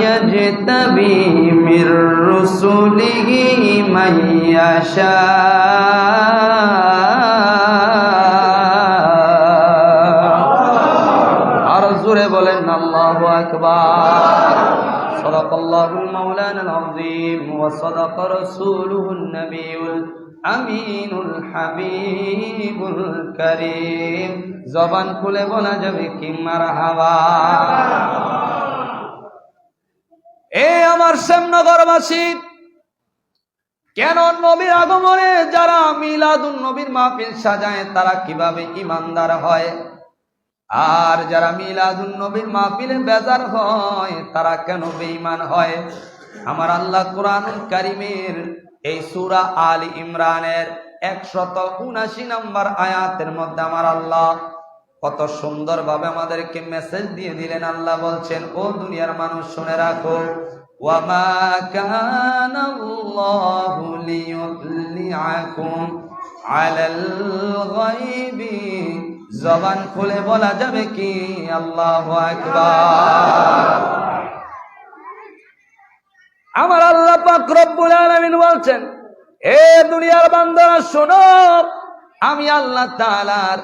يجتبي من رسله من يشاء আর জোরে বলেন আল্লাহু আকবার صدق الله المولانا العظيم وصدق رسوله النبي الأمين الحبيب الكريم জবান খুলে বলা যাবে কি মারহাবা। এ আমার শ্যামনগরবাসী, কেন নবীর আগমনে যারা মিলাদুন নবীর মাহফিল সাজায় তারা কিভাবে ঈমানদার হয়, আর যারা মিলাদুন নবীর মাহফিলে বেজার হয় তারা কেন বেঈমান হয়? আমার আল্লাহ কুরআনুল কারীমের এই সূরা আলী ইমরানের 179 নম্বর আয়াতের মধ্যে আমার আল্লাহ কত সুন্দর ভাবে আমাদেরকে মেসেজ দিয়ে দিলেন। আল্লাহ বলছেন, ও দুনিয়ার মানুষ শুনে রাখো, ওয়ামা কানাল্লাহু লিয়ুতলিআকুম আলাল গায়বি, জবান খুলে বলা যাবে কি আল্লাহু আকবার। আমার আল্লাহ পাক রব্বুল আলামিন বলছেন, এ দুনিয়ার বান্দারা শোনো, আমি আল্লাহ তাআলার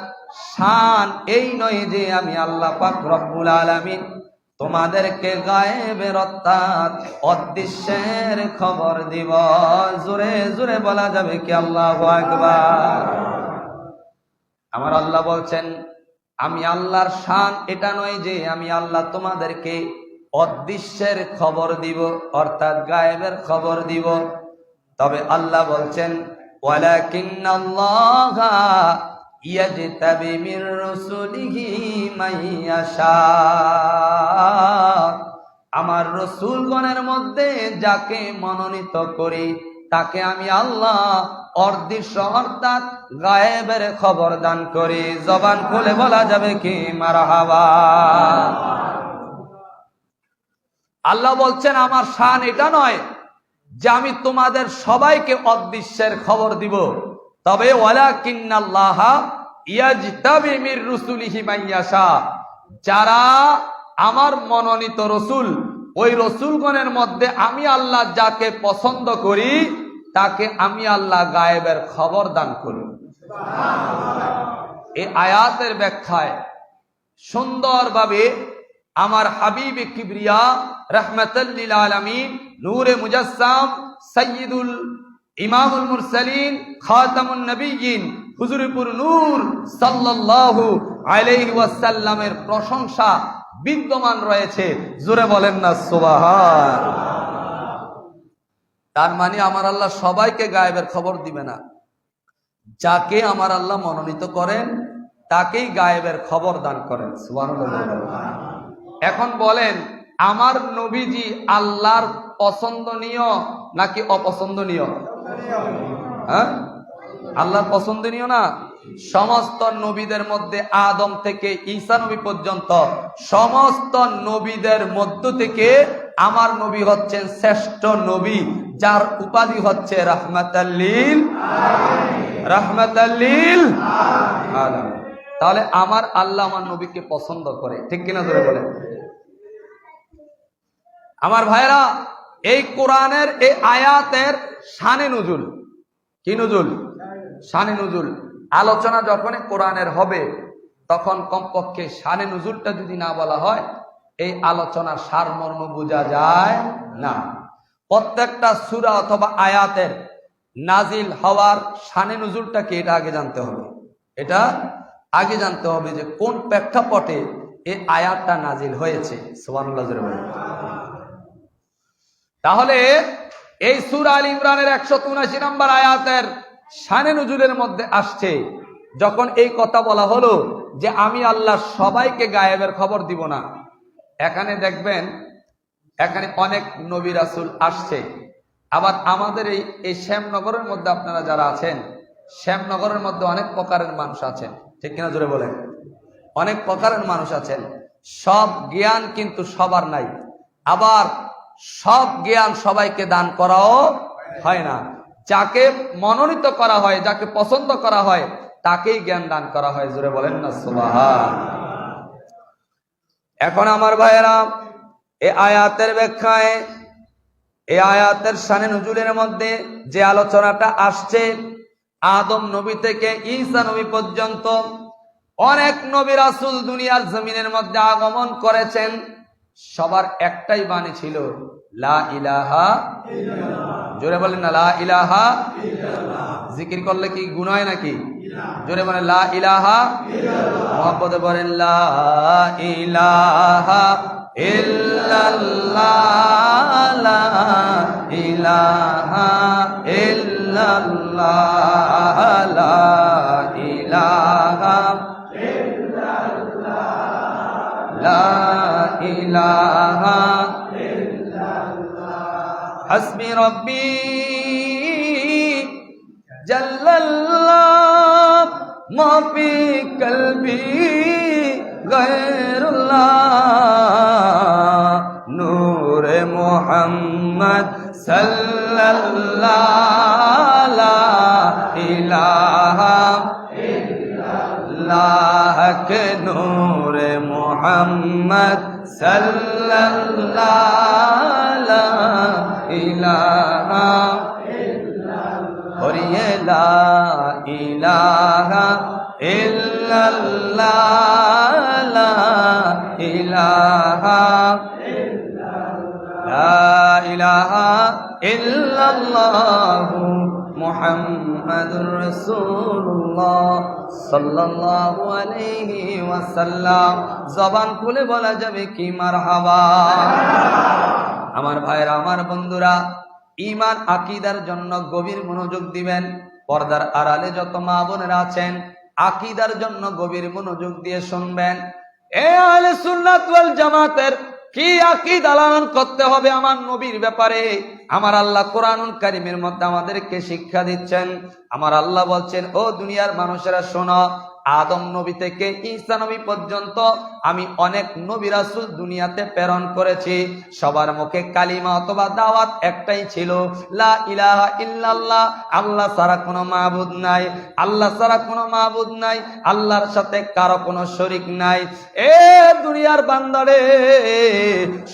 শান এই নয় যে আমি আল্লাহ পাক রব্বুল আলামিন তোমাদেরকে গায়েবের অর্থাৎ অদৃশ্যের খবর দিব। জোরে জোরে বলা যাবে কি আল্লাহু আকবার। আমার আল্লাহ বলছেন, আমি আল্লাহর শান এটা নয় যে আমি আল্লাহ তোমাদেরকে অদৃশ্যের খবর দিব অর্থাৎ গায়েবের খবর দিব। তবে আল্লাহ বলছেন, ওয়ালাকিন্নাল্লাহা ইয়াজতাবি মির রাসূলিহি মান ইয়াশা, আমার রাসূলগণের মধ্যে যাকে মনোনীত করি তাকে আমি আল্লাহ অদৃশ্য অর্থাৎ গায়েবের খবর দান করি। জবান খুলে বলা যাবে কি মারহাবা। আল্লাহ বলছেন, আমার শান এটা নয় যে আমি তোমাদের সবাইকে অদৃশ্যের খবর দিব, তবে ওয়ালাকিন্নাল্লাহা ইয়াজতাবি মির রাসূলিহি মান ইয়াশা, যারা আমার মনোনীত রসুল ওই রসুলগণের মধ্যে আমি আল্লাহ যাকে পছন্দ করি তাকে আমি আল্লাহ গায়েবের খবর দান করি। এই আয়াতের ব্যাখ্যায় সুন্দরভাবে আমার হাবিবে কিবরিয়া রাহমাতাল লিল আলামিন নূরে মুজাসসাম সাইয়্যিদুল ইমামুল মুরসালিন খাতামুন নবিয়্যিন হুজুরপুর নূর সাল্লাল্লাহু আলাইহি ওয়াসাল্লামের প্রশংসা বিদ্যমান রয়েছে। জোরে বলেন না সুবহান। তার মানে আমার আল্লাহ সবাইকে গায়েবের খবর দিবে না, যাকে আমার আল্লাহ মনোনীত করেন তাকেই গায়েবের খবর দান করেন। সুবহানাল্লাহ। এখন বলেন, আমার নবীজি আল্লাহর পছন্দনীয় নাকি অপছন্দনীয়? হ্যাঁ, আল্লাহর পছন্দনীয় না? সমস্ত নবীদের মধ্যে আদম থেকে ঈসা নবী পর্যন্ত সমস্ত নবীদের মধ্য থেকে আমার নবী হচ্ছেন শ্রেষ্ঠ নবী, যার উপাধি হচ্ছে রাহমাতাল লিল আলামিন। তাহলে আমার আল্লাহ আমার নবীকে পছন্দ করে, ঠিক কিনা ধরে বলেন? আমার ভাইরা, এই কোরআনের এই আয়াতের শানে নুজুল, কি নুজুল? শানে নুজুল আলোচনা যখন কোরআনের হবে তখন কমপক্ষে শানে নুজুলটা যদি না বলা হয় এই আলোচনার সারমর্ম বোঝা যায় না। প্রত্যেকটা সূরা অথবা আয়াতের নাজিল হওয়ার শানে নুজুলটা কি এটা আগে জানতে হবে। এটা আগে জানতে হবে যে কোন প্রেক্ষাপটে এই আয়াতটা নাজিল হয়েছে। সুবহানাল্লাহ। তাহলে এই সূরা আল ইমরানের 179 নম্বর আয়াতের শানে নুজুলের মধ্যে আসছে যখন এই কথা বলা হলো যে আমি আল্লাহ সবাইকে গায়েবের খবর দিব না। এখানে দেখবেন এখানে অনেক নবী রাসূল আসছে, আবার আমাদের এই শ্যামনগরের মধ্যে আপনারা যারা আছেন, শ্যামনগরের মধ্যে অনেক প্রকারের মানুষ আছেন, ঠিক কিনা জোরে বলেন? অনেক প্রকারের মানুষ আছেন। সব জ্ঞান কিন্তু সবার নাই, আবার সব জ্ঞান সবাইকে দান করাও হয় না। যাকে মনোনীত করা হয়, যাকে পছন্দ করা হয় তাকেই জ্ঞান দান করা হয়। জোরে বলেন না সুবহান। এখন আমার ভাইয়েরা, এই আয়াতের ব্যাখ্যায়, এই আয়াতের শানে নুজুলের মধ্যে যে আলোচনাটা আসছে, আদম নবী থেকে ঈসা নবী পর্যন্ত অনেক নবী রাসূল দুনিয়ার জমিনের মধ্যে আগমন করেছেন। সবার একটাই বাণী ছিল, লা ইলাহা ইল্লাল্লাহ। জোরে বলেন না, লা ইলাহা ইল্লাল্লাহ। জিকির করলে কি গুনাহ হয় নাকি? জোরে বলেন লা ইলাহা ইল্লাল্লাহ। মুহাব্বতে বলেন লা ইলাহা ইল্লাল্লাহ, লা ইলাহা ইল্লাল্লাহ, লা ইলাহা লা ইলাহা ইল্লাল্লাহ। হাসবি রব্বি জাল্লাল্লাহ, মা ফি কলবি গায়রুল্লাহ, নূরে মুহাম্মদ সাল্লাল্লাহ, লা ইলাহা ইল্লাল্লাহ, কে নূরে মুহাম্মদ সাল্লাল্লাহ, লা ইলাহা और ये ला इलाहा इल्लल्लाह, ला इलाहा ला इलाहा इल्लल्लाह, मुहम्मदुर रसूलुल्लाह सल्लल्लाहु अलैहि वसल्लम। জবান খুলে বলা যাবে কি মারহাবা। আমার ভাইরা, আমার বন্ধুরা, ঈমান আকীদার জন্য গভীর মনোযোগ দিবেন। পর্দার আড়ালে যত মা বোনেরা আছেন, আকীদার জন্য গভীর মনোযোগ দিয়ে শুনবেন। এ আহলে সুন্নাত ওয়াল জামাতের কি আকীদা লালন করতে হবে আমার নবীর ব্যাপারে, আমার আল্লাহ কোরআনুল কারীমের মধ্যে আমাদেরকে শিক্ষা দিচ্ছেন। আমার আল্লাহ বলছেন, ও দুনিয়ার মানুষেরা শোনো, আদম নবী থেকে ঈসা নবী পর্যন্ত আমি অনেক নবী রাসূল দুনিয়াতে প্রেরণ করেছি। সবার মুখে কালিমা অথবা দাওয়াত একটাই ছিল, লা ইলাহা ইল্লাল্লাহ, আল্লাহ ছাড়া কোনো মাবুদ নাই, আল্লাহ ছাড়া কোনো মাবুদ নাই, আল্লাহর সাথে কারো কোনো শরীক নাই। এ দুনিয়ার বান্দারে,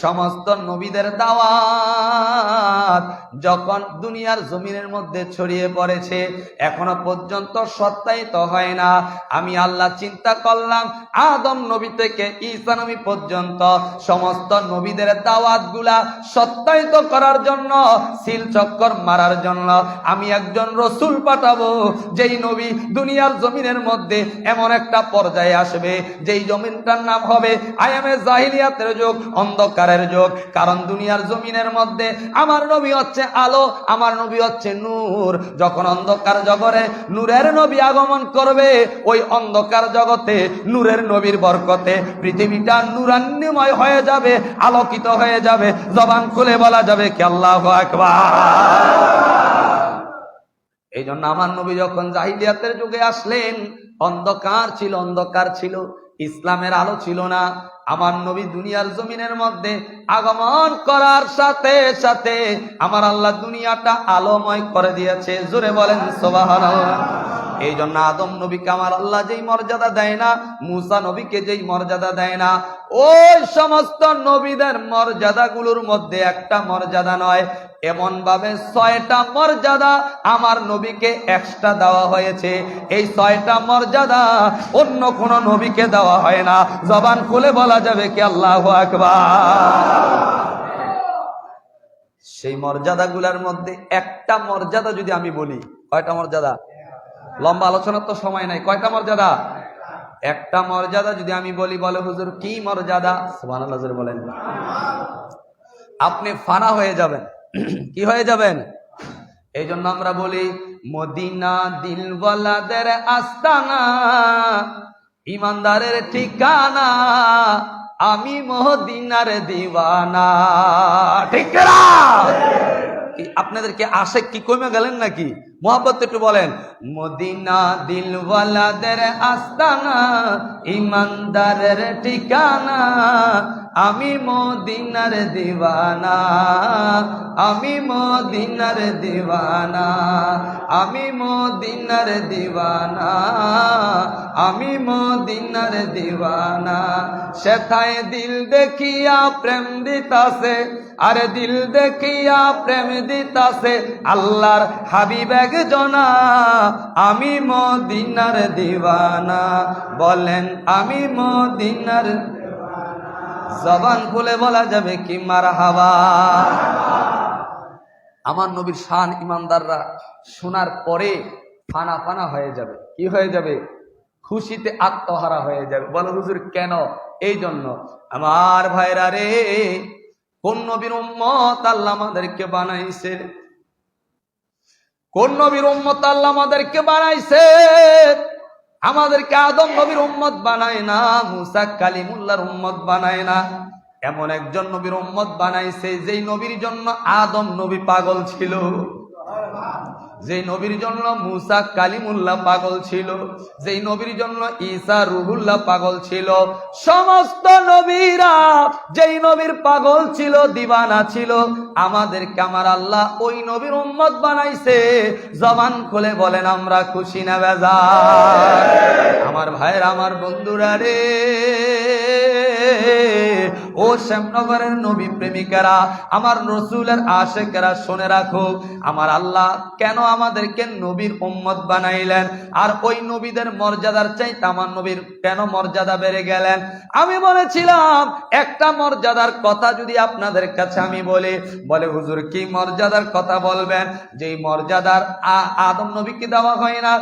সমস্ত নবীদের দাওয়াত যখন দুনিয়ার জমিনের মধ্যে ছড়িয়ে পড়েছে, এখনো পর্যন্ত সত্যায়িত হয় না। আমি আল্লাহ চিন্তা করলাম, আদম নবী থেকে ঈসা নবী পর্যন্ত সমস্ত নবীদের দাওয়াত গুলা সত্যায়িত করার জন্য, সিল চক্কর মারার জন্য আমি একজন রসুল পাঠাবো, যেই নবী দুনিয়ার জমিনের মধ্যে এমন একটা পর্যায়ে আসবে, যেই জমিনটার নাম হবে আয়ামে জাহিলিয়াতের যুগ, অন্ধকারের যুগ। কারণ দুনিয়ার জমিনের মধ্যে আমার নবী হচ্ছে আলো, আমার নবী হচ্ছে নূর। যখন অন্ধকার জগতে নূরের নবী আগমন করবে, ওই অন্ধকার জগতে নূরের নবীর বরকতে পৃথিবীটা নূরান্যময় হয়ে যাবে, আলোকিত হয়ে যাবে। জবান খুলে বলা যাবে কি আল্লাহু আকবার। এই জন্য আমার নবী যখন জাহিলিয়াতের যুগে আসলেন, অন্ধকার ছিল, অন্ধকার ছিল, ইসলামের আলো ছিল না। আমার নবী দুনিয়ার জমিনের মধ্যে আগমন করার সাথে সাথে আমার আল্লাহ দুনিয়াটা আলোময় করে দিয়েছে। জোরে বলেন সুবহানাল্লাহ। এই জন্য আদম নবীকে আমার আল্লাহ যেই মর্যাদা দেয় না, মুসা নবীকে যেই মর্যাদা দেয় না, ওই সমস্ত নবীদের মর্যাদাগুলোর মধ্যে একটা মর্যাদা নয়, এমন ভাবে 6টা মর্যাদা আমার নবীকে এক্সট্রা দেওয়া হয়েছে। এই 6টা মর্যাদা অন্য কোন নবীকে দেওয়া হয় না। জবান খুলে বলা যাবে কি আল্লাহু আকবার। সেই মর্যাদাগুলোর মধ্যে একটা মর্যাদা যদি আমি বলি, কয়টা মর্যাদা? লম্বা আলোচনার তো সময় নাই। কয়টা মর্যাদা? একটা মর্যাদা যদি আমি বলি, বলে হুজুর কি মর্যাদা? সুবহানাল্লাহ জোরে বলেন। আপনি ফানা হয়ে যাবেন। কি হয়ে যাবেন? এই জন্য আমরা বলি, মদিনা দিলওয়ালাদের আস্তানা, ইমানদারের ঠিকানা, আমি মদিনার দিওয়ানা। ঠিক না? আপনাদেরকে আশেক কি কমে গেলেন নাকি? মোহাব্বত একটু বলেন। মদিনা দিলওয়ালাদের আস্তানা, ইমানদারের ঠিকানা, আমি মদিনার দিওয়ানা, আমি মদিনার দিওয়ানা, আমি মদিনার দিওয়ানা, আমি মদিনার দিওয়ানা। সেথায় দিল দেখিয়া প্রেম দিতাছে, আরে দিল দেখিয়া প্রেম দিতাছে আল্লাহর হাবিব একজনা। আমি মদিনার দিওয়ানা, বলেন আমি মদিনার। জবান খুলে বলা যাবে কি মারহাবা। আমার নবীর শান ইমানদাররা শোনার পরে ফানা ফানা হয়ে যাবে। কি হয়ে যাবে? খুশিতে আত্মহারা হয়ে যাবে। বলো হুজুর কেন? এই জন্য আমার ভাইরা রে, কোন নবীর উম্মত আল্লাহ আমাদেরকে বানাইছে? কোন নবীর উম্মত আল্লাহ আমাদেরকে বানাইছে? আমাদেরকে আদম নবীর উম্মত বানায় না, মুসা কালিমুল্লাহর উম্মত বানায় না। এমন একজন নবীর উম্মত বানাইছে যেই নবীর জন্য আদম নবী পাগল ছিল, যেই নবীর জন্য মুসা কালিমুল্লাহ পাগল ছিল, যেই নবীর জন্য ঈসা রুহুল্লাহ পাগল ছিল। সমস্ত নবীরা যেই নবীর পাগল ছিল, দিওয়ানা ছিল, আমাদেরকে আমার আল্লাহ ওই নবীর উম্মত বানাইছে। জবান খুলে বলেন আমরা খুশি না বেজার? আমার ভাইরা, আমার বন্ধুরা রে, ও শ্যামনগরের নবী প্রেমিকারা, আমার রসুলের আশেকেরা, শুনে রাখো আমার আল্লাহ কেন আমাদেরকে নবীর উম্মত বানাইলেন, আর ওই নবীদের মর্যাদার চাইতে আমার নবীর কেন মর্যাদা বেড়ে গেলেন। আমি বলেছিলাম একটা মর্যাদার কথা যদি আপনাদের কাছে আমি বলে হুজুর কি মর্যাদার কথা বলবেন? যেই মর্যাদার আদম নবীকে দেওয়া হয় না,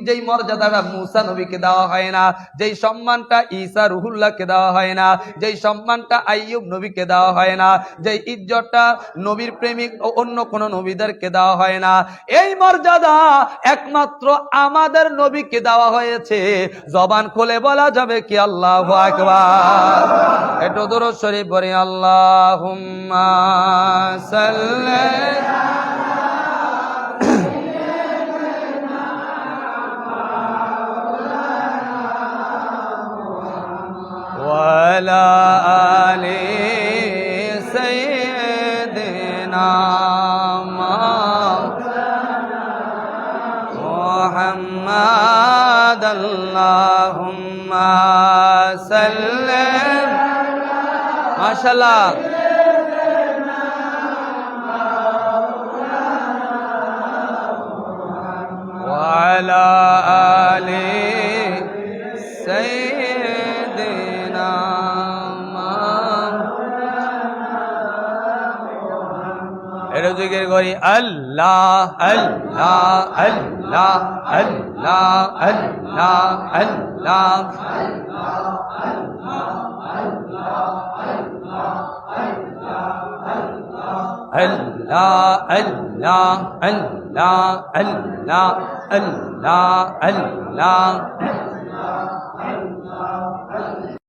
যেই মর্যাদাটা মুসা নবীকে দেওয়া হয় না, যেই সম্মানটা ঈসা রুহুল্লাহকে দেওয়া হয় না, যেই সম্মানটা আইয়ুব নবীকে দেওয়া হয় না, যেই ইজ্জতটা নবীর প্রেমিক ও অন্য কোন নবীদেরকে দেওয়া হয় না, এই মর্যাদা একমাত্র আমাদের নবীকে দেওয়া হয়েছে। জবান খুলে বলা যাবে কি আল্লাহু আকবার? একটু দুরূদ শরীফ পড়ি, আল্লাহুম্মা সাল্লি ওয়ালা আলি সাইয়্যিদিনা মুহাম্মাদ। আল্লাহুম্মা সাল্লি, মাশাআল্লাহ, ওয়ালা আলি সাইয়্যিদিনা। এর জিকির করি আল্লাহ আল্লাহ আল্লাহ আল্লাহ আল্লাহ আল্লাহ। Allah Allah Allah Allah Allah Allah